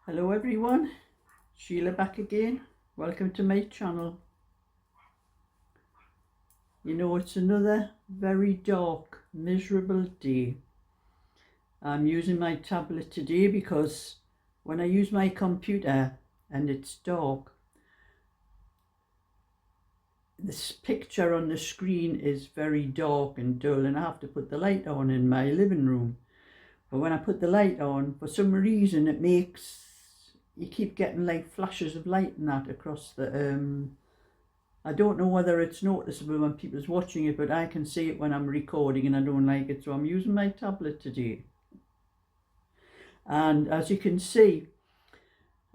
Hello everyone, Sheila back again. Welcome to my channel. You know, it's another very dark, miserable day. I'm using my tablet today because when I use my computer and it's dark, this picture on the screen is very dark and dull, and I have to put the light on in my living room. But when I put the light on, for some reason it makes you keep getting like flashes of light and that across the I don't know whether it's noticeable when people's watching it, but I can see it when I'm recording and I don't like it, so I'm using my tablet today. And as you can see,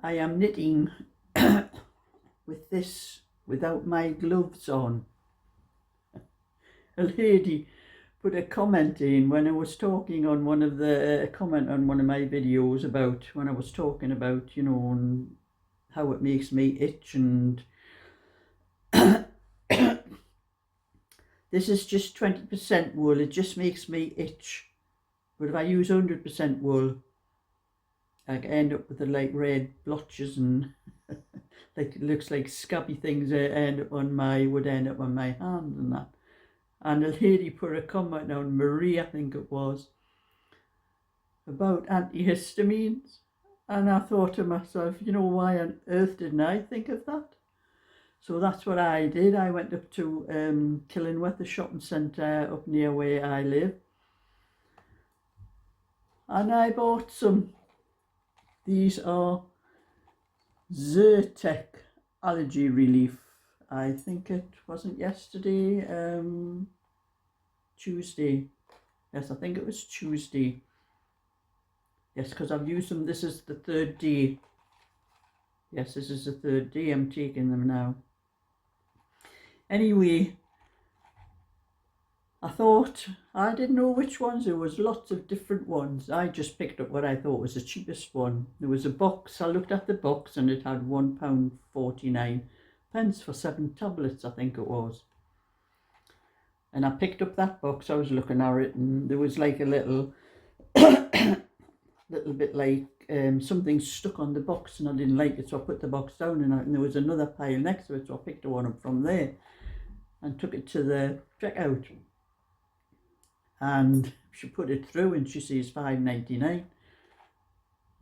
I am knitting with this without my gloves on. A lady put a comment in when I was talking on one of the comment on one of my videos about when I was talking about, you know, and how it makes me itch, and this is just 20% wool. It just makes me itch. But if I use 100% wool, I end up with the like red blotches and like it looks like scabby things would end up on my hand and that. And a lady put a comment on, Marie I think it was, about antihistamines. And I thought to myself, you know, why on earth didn't I think of that? So that's what I did. I went up to Killingworth, the shopping centre up near where I live, and I bought some. These are Zyrtec allergy relief. I think it wasn't yesterday, Tuesday. Yes, I think it was Tuesday. Yes, because I've used them. This is the third day. Yes, this is the third day I'm taking them now. Anyway, I thought, I didn't know which ones. There was lots of different ones. I just picked up what I thought was the cheapest one. There was a box. I looked at the box and it had £1.49 for 7 tablets, I think it was. And I picked up that box. I was looking at it and there was like a little little bit like something stuck on the box, and I didn't like it, so I put the box down, and there was another pile next to it, so I picked one up from there and took it to the checkout, and she put it through and she says £5.99.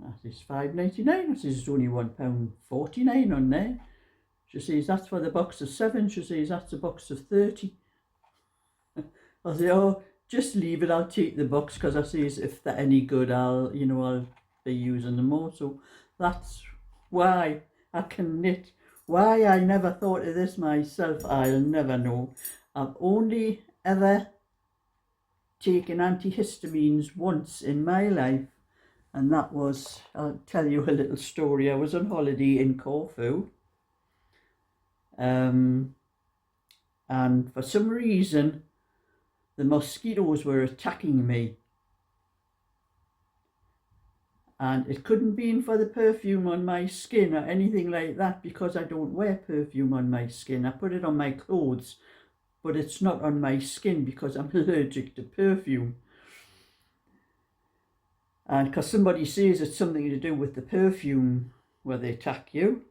I says £5.99. I says it's only £1.49 on there. She says that's for the box of 7. She says that's a box of 30. I say, oh, just leave it, I'll take the box, because I says if they're any good I'll be using them more. So that's why I can knit. Why I never thought of this myself, I'll never know. I've only ever taken antihistamines once in my life, and that was, I'll tell you a little story. I was on holiday in Corfu, and for some reason the mosquitoes were attacking me, and it couldn't be for the perfume on my skin or anything like that, because I don't wear perfume on my skin. I put it on my clothes, but it's not on my skin because I'm allergic to perfume. And because somebody says it's something to do with the perfume where they attack you,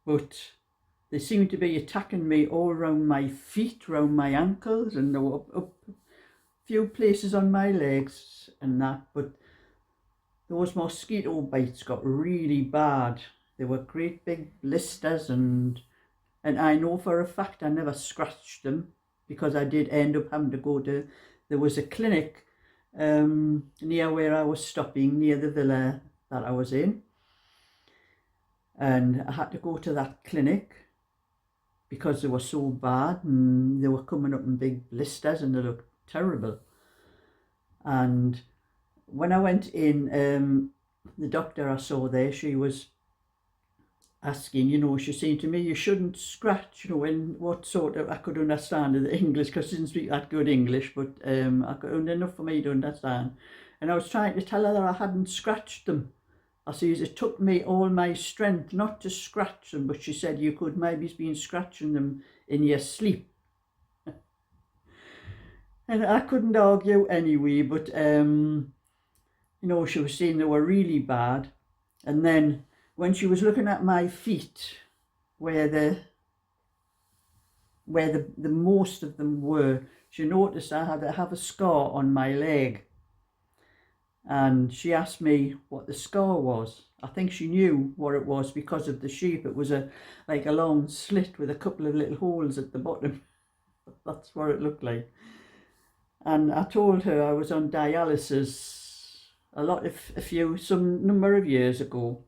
but they seem to be attacking me all around my feet, around my ankles, and up a few places on my legs and that. But those mosquito bites got really bad. They were great big blisters, and I know for a fact I never scratched them, because I did end up having to go to, there was a clinic near where I was stopping, near the villa that I was in, and I had to go to that clinic because they were so bad and they were coming up in big blisters and they looked terrible. And when I went in, the doctor I saw there, she was asking, you know, she said to me, you shouldn't scratch, you know, in what sort of, I could understand the English because I didn't speak that good English, but I could enough for me to understand. And I was trying to tell her that I hadn't scratched them. I says it took me all my strength not to scratch them, but she said you could maybe have been scratching them in your sleep. And I couldn't argue anyway, but you know, she was saying they were really bad. And then when she was looking at my feet, where the most of them were, she noticed I had to have a scar on my leg. And she asked me what the scar was. I think she knew what it was because of the shape. It was like a long slit with a couple of little holes at the bottom. That's what it looked like. And I told her I was on dialysis some number of years ago.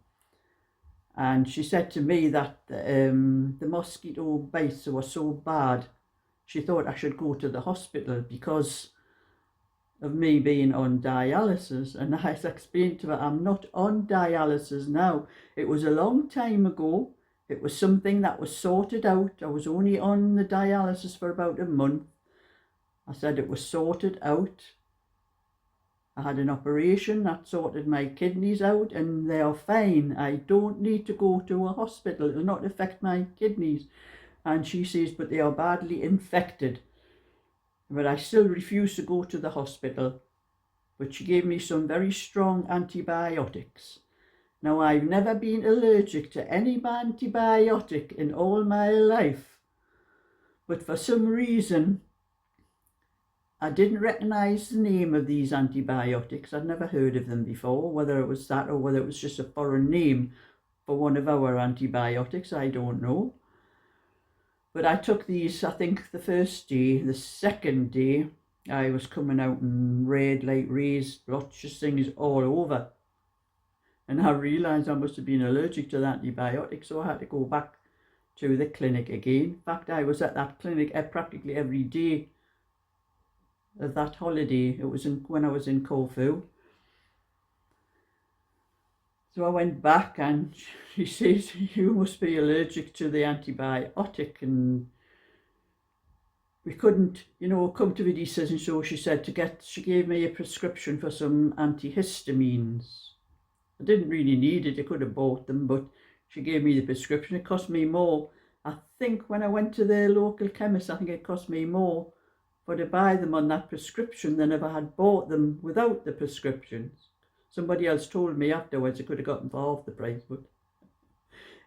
And she said to me that the mosquito bites were so bad, she thought I should go to the hospital because of me being on dialysis. And I explained to her, I'm not on dialysis now. It was a long time ago. It was something that was sorted out. I was only on the dialysis for about a month. I said it was sorted out. I had an operation that sorted my kidneys out and they are fine. I don't need to go to a hospital. It will not affect my kidneys. And she says, but they are badly infected. But I still refuse to go to the hospital. But she gave me some very strong antibiotics. Now, I've never been allergic to any antibiotic in all my life. But for some reason, I didn't recognise the name of these antibiotics. I'd never heard of them before, whether it was that or whether it was just a foreign name for one of our antibiotics, I don't know. But I took these, I think, the first day. The second day, I was coming out in red, like raised blotches, things all over. And I realised I must have been allergic to the antibiotics, so I had to go back to the clinic again. In fact, I was at that clinic practically every day of that holiday. It was when I was in Corfu. So I went back and she says, you must be allergic to the antibiotic. And we couldn't, come to a decision. So she said she gave me a prescription for some antihistamines. I didn't really need it. I could have bought them, but she gave me the prescription. It cost me more. I think when I went to the local chemist, I think it cost me more to buy them on that prescription than if I had bought them without the prescriptions. Somebody else told me afterwards I could have gotten for half the price, but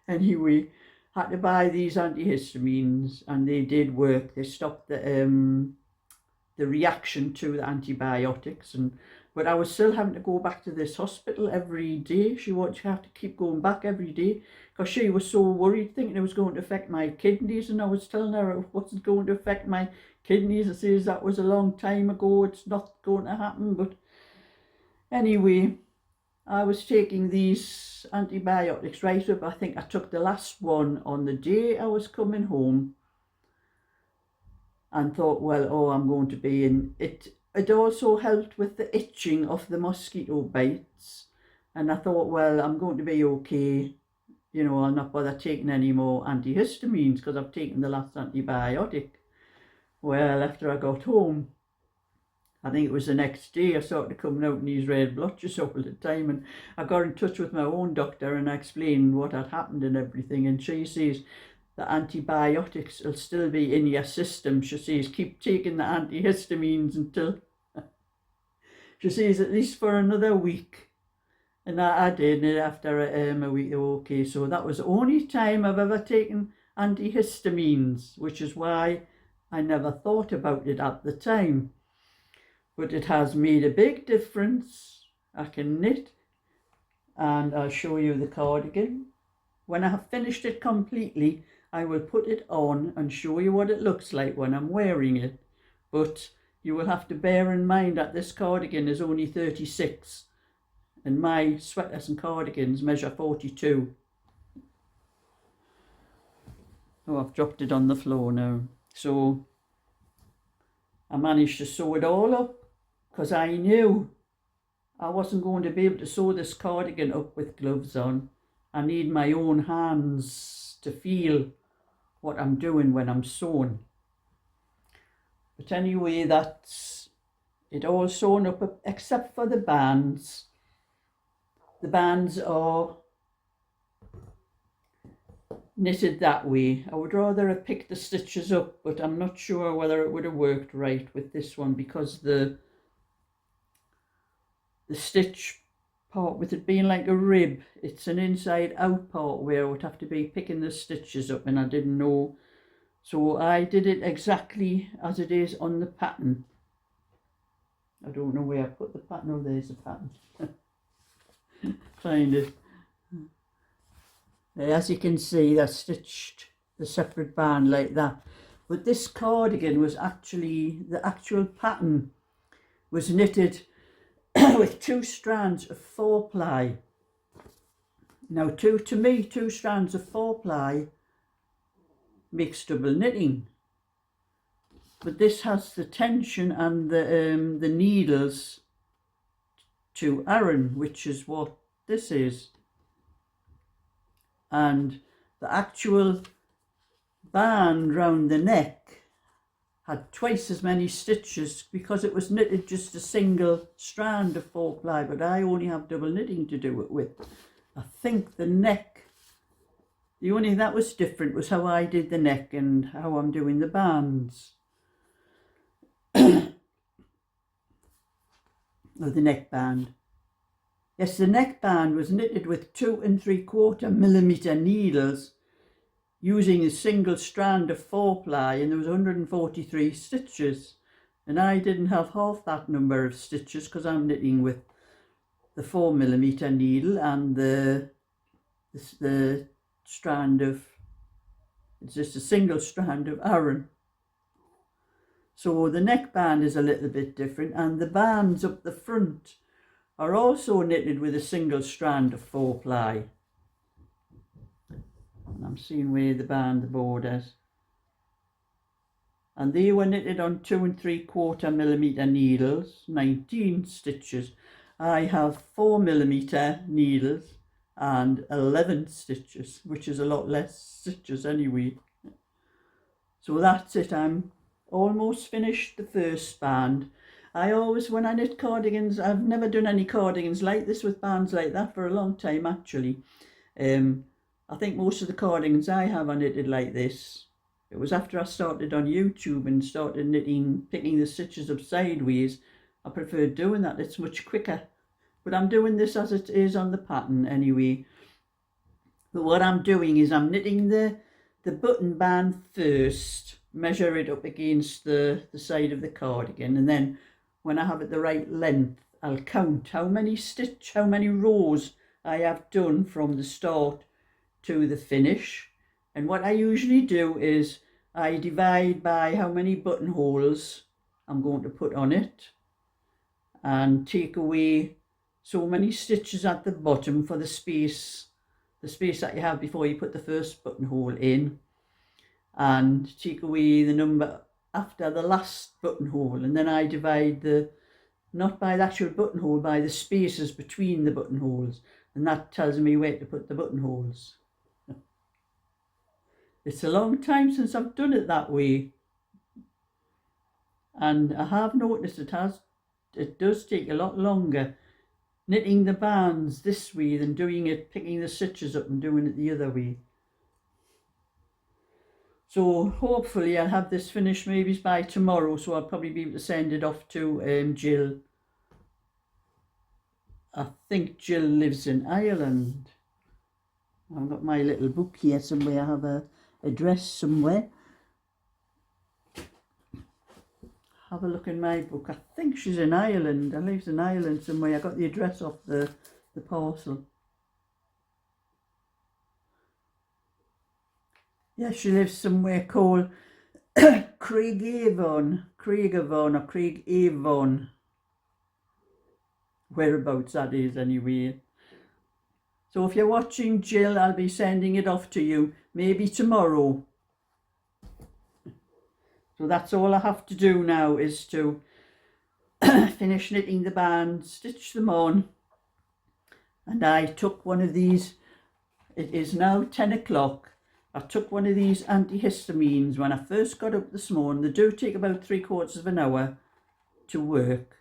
anyway, had to buy these antihistamines and they did work. They stopped the reaction to the antibiotics, but I was still having to go back to this hospital every day. She wanted to have to keep going back every day because she was so worried, thinking it was going to affect my kidneys, and I was telling her it wasn't going to affect my kidneys. I says that was a long time ago, it's not going to happen. But anyway, I was taking these antibiotics right up. I think I took the last one on the day I was coming home and thought, well, I'm going to be in it. It also helped with the itching of the mosquito bites. And I thought, well, I'm going to be okay. I'll not bother taking any more antihistamines because I've taken the last antibiotic. Well, after I got home, I think it was the next day, I started coming out in these red blotches all the time, and I got in touch with my own doctor and I explained what had happened and everything, and she says the antibiotics will still be in your system. She says keep taking the antihistamines until, she says at least for another week. And I did it after a week. Okay, so that was the only time I've ever taken antihistamines, which is why I never thought about it at the time. But it has made a big difference. I can knit, and I'll show you the cardigan. When I have finished it completely, I will put it on and show you what it looks like when I'm wearing it. But you will have to bear in mind that this cardigan is only 36 and my sweaters and cardigans measure 42. Oh, I've dropped it on the floor now. So I managed to sew it all up because I knew I wasn't going to be able to sew this cardigan up with gloves on. I need my own hands to feel what I'm doing when I'm sewing. But anyway, that's it all sewn up except for the bands. The bands are knitted that way. I would rather have picked the stitches up, but I'm not sure whether it would have worked right with this one because the stitch part with it being like a rib. It's an inside out part where I would have to be picking the stitches up, and I didn't know. So I did it exactly as it is on the pattern. I don't know where I put the pattern. Oh, there's the pattern. Find it. As you can see, I stitched the separate band like that. But this cardigan was actually, the actual pattern was knitted with 2 strands of 4-ply. Now to me, 2 strands of 4-ply makes double knitting. But this has the tension and the needles to Aran, which is what this is. And the actual band round the neck had twice as many stitches because it was knitted just a single strand of 4-ply, but I only have double knitting to do it with. I think the neck, the only thing that was different was how I did the neck and how I'm doing the bands. Or the neck band. Yes, the neck band was knitted with 2 3/4 millimeter needles using a single strand of 4-ply, and there was 143 stitches. And I didn't have half that number of stitches because I'm knitting with the 4 millimeter needle and the strand of, it's just a single strand of Aran. So the neck band is a little bit different, and the bands up the front are also knitted with a single strand of 4-ply. And I'm seeing where the borders. And they were knitted on 2 3/4 millimeter needles, 19 stitches. I have 4 millimeter needles and 11 stitches, which is a lot less stitches anyway. So that's it, I'm almost finished the first band. I always, when I knit cardigans, I've never done any cardigans like this with bands like that for a long time actually. I think most of the cardigans I have are knitted like this. It was after I started on YouTube and started knitting, picking the stitches up sideways, I preferred doing that. It's much quicker. But I'm doing this as it is on the pattern anyway. But what I'm doing is I'm knitting the button band first, measure it up against the side of the cardigan, and then when I have it the right length, I'll count how many rows I have done from the start to the finish. And what I usually do is I divide by how many buttonholes I'm going to put on it and take away so many stitches at the bottom for the space that you have before you put the first buttonhole in, and take away the number after the last buttonhole, and then I divide not by the actual buttonhole, by the spaces between the buttonholes, and that tells me where to put the buttonholes. It's a long time since I've done it that way, and I have noticed it does take a lot longer knitting the bands this way than doing it, picking the stitches up and doing it the other way. So hopefully I'll have this finished maybe by tomorrow, so I'll probably be able to send it off to Jill. I think Jill lives in Ireland. I've got my little book here somewhere. I have a address somewhere. Have a look in my book. I think she's in Ireland. I lives in Ireland somewhere. I got the address off the parcel. Yeah, she lives somewhere called Craigavon or Craigavon. Whereabouts that is anyway. So if you're watching, Jill, I'll be sending it off to you maybe tomorrow. So that's all I have to do now, is to finish knitting the bands, stitch them on. And I took one of these, it is now 10 o'clock. I took one of these antihistamines when I first got up this morning. They do take about 3/4 of an hour to work.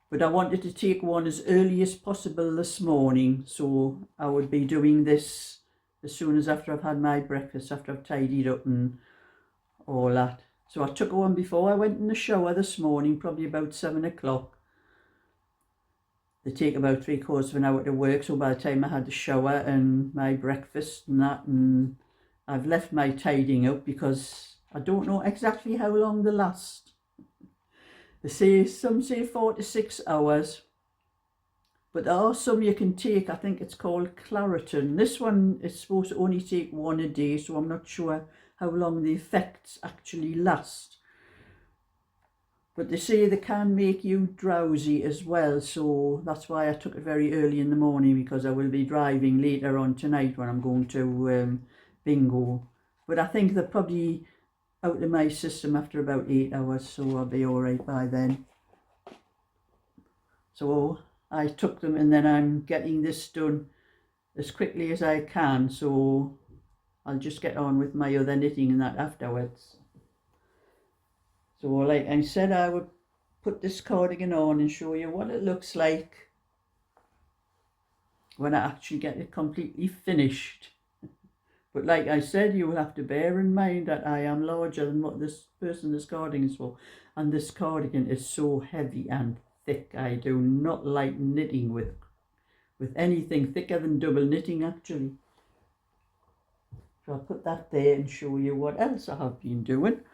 But I wanted to take one as early as possible this morning, so I would be doing this as soon as after I've had my breakfast, after I've tidied up and all that. So I took one before I went in the shower this morning, probably about 7 o'clock. they take about 3/4 of an hour to work, so by the time I had the shower and my breakfast and that, and I've left my tidying up because I don't know exactly how long they last. They say, some say 4 to 6 hours, but there are some you can take. I think it's called Claritin. This one is supposed to only take 1 a day, so I'm not sure how long the effects actually last. But they say they can make you drowsy as well, so that's why I took it very early in the morning, because I will be driving later on tonight when I'm going to bingo. But I think they're probably out of my system after about 8 hours, so I'll be alright by then. So I took them, and then I'm getting this done as quickly as I can, so I'll just get on with my other knitting and that afterwards. So like I said, I would put this cardigan on and show you what it looks like when I actually get it completely finished. But like I said, you will have to bear in mind that I am larger than what this cardigan is for. And this cardigan is so heavy and thick. I do not like knitting with anything thicker than double knitting, actually. So I'll put that there and show you what else I have been doing.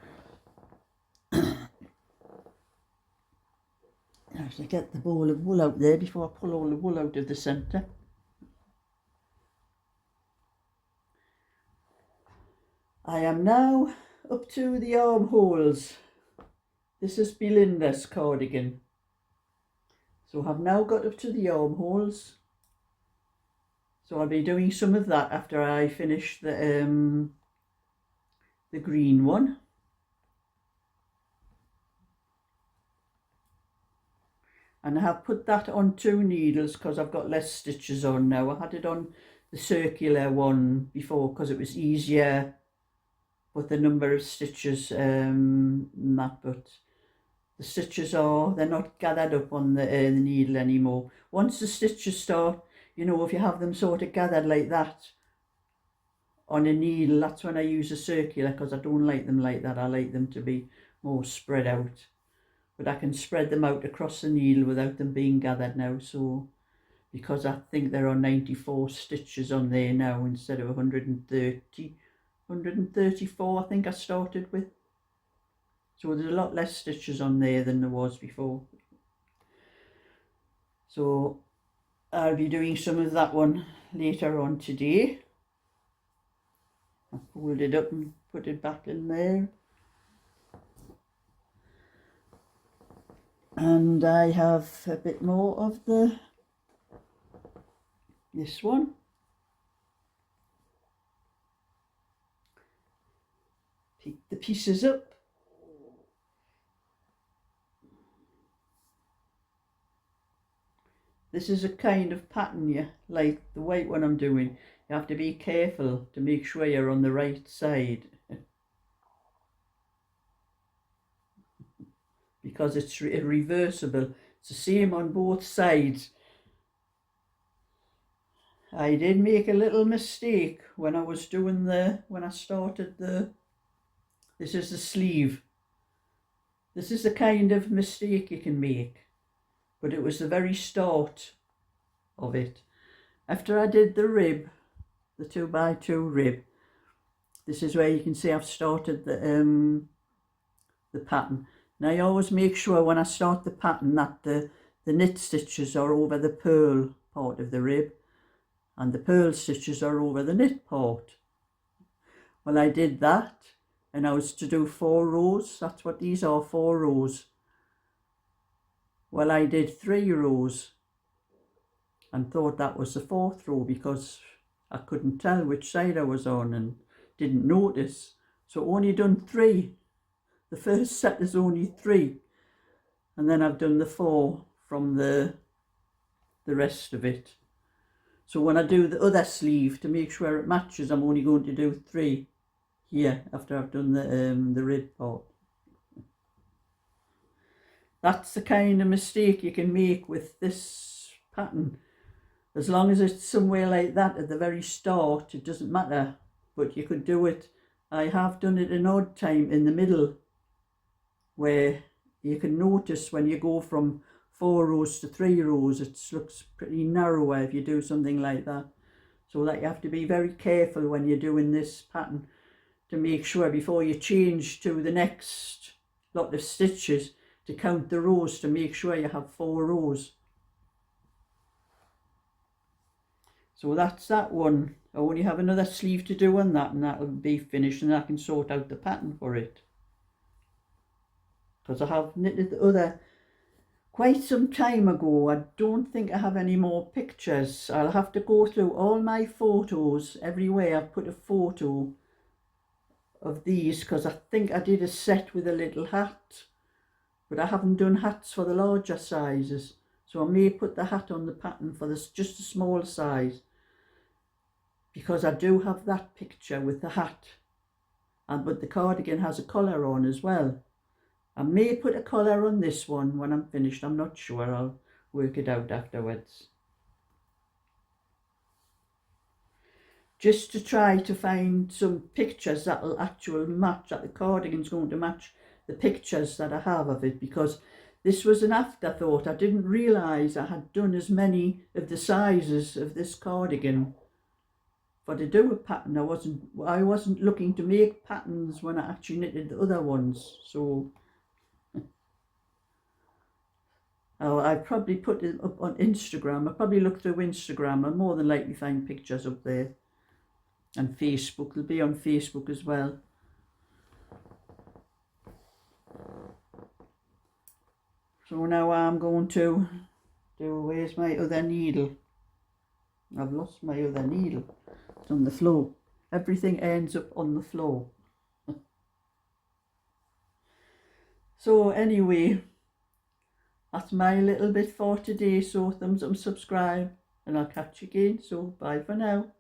I have to get the ball of wool out there before I pull all the wool out of the centre. I am now up to the armholes. This is Belinda's cardigan. So I've now got up to the armholes. So I'll be doing some of that after I finish the green one. And I have put that on 2 needles because I've got less stitches on now. I had it on the circular one before because it was easier with the number of stitches and that, but the stitches they're not gathered up on the needle anymore. Once the stitches start, you know, if you have them sort of gathered like that on a needle, that's when I use a circular, because I don't like them like that. I like them to be more spread out. But I can spread them out across the needle without them being gathered now. So, because I think there are 94 stitches on there now instead of 134 I think I started with. So there's a lot less stitches on there than there was before. So I'll be doing some of that one later on today. I'll fold it up and put it back in there. And I have a bit more of this one. Pick the pieces up. This is a kind of pattern, like the white one I'm doing. You have to be careful to make sure you're on the right side. Because it's reversible. It's the same on both sides. I did make a little mistake when I was doing when I started this is the sleeve. This is the kind of mistake you can make. But it was the very start of it. After I did the rib, the 2x2 rib, this is where you can see I've started the pattern. And I always make sure when I start the pattern that the knit stitches are over the purl part of the rib and the purl stitches are over the knit part. Well, I did that, and I was to do 4 rows. That's what these are, 4 rows. Well, I did 3 rows and thought that was the 4th row because I couldn't tell which side I was on and didn't notice. So only done 3. The first set is only 3. And then I've done the 4 from the rest of it. So when I do the other sleeve, to make sure it matches, I'm only going to do 3 here after I've done the rib part. That's the kind of mistake you can make with this pattern. As long as it's somewhere like that at the very start, it doesn't matter. But you could do it. I have done it an odd time in the middle, where you can notice when you go from 4 rows to 3 rows. It looks pretty narrower if you do something like that. So that you have to be very careful when you're doing this pattern to make sure before you change to the next lot of stitches to count the rows to make sure you have 4 rows. So that's that one. I only have another sleeve to do on that, and that'll be finished, and I can sort out the pattern for it. Because I have knitted the other quite some time ago. I don't think I have any more pictures. I'll have to go through all my photos. Everywhere I've put a photo of these, because I think I did a set with a little hat, but I haven't done hats for the larger sizes, so I may put the hat on the pattern for this just a small size, because I do have that picture with the hat, but the cardigan has a collar on as well. I may put a collar on this one when I'm finished. I'm not sure. I'll work it out afterwards. Just to try to find some pictures that will actually match, that the cardigan's going to match the pictures that I have of it, because this was an afterthought. I didn't realise I had done as many of the sizes of this cardigan for to do a pattern. I wasn't looking to make patterns when I actually knitted the other ones. So I probably put it up on Instagram. I probably look through Instagram. I'll more than likely find pictures up there. And Facebook, they'll be on Facebook as well. So now I'm going to do, where's my other needle? I've lost my other needle. It's on the floor. Everything ends up on the floor. So anyway, that's my little bit for today. So thumbs up, subscribe, and I'll catch you again. So bye for now.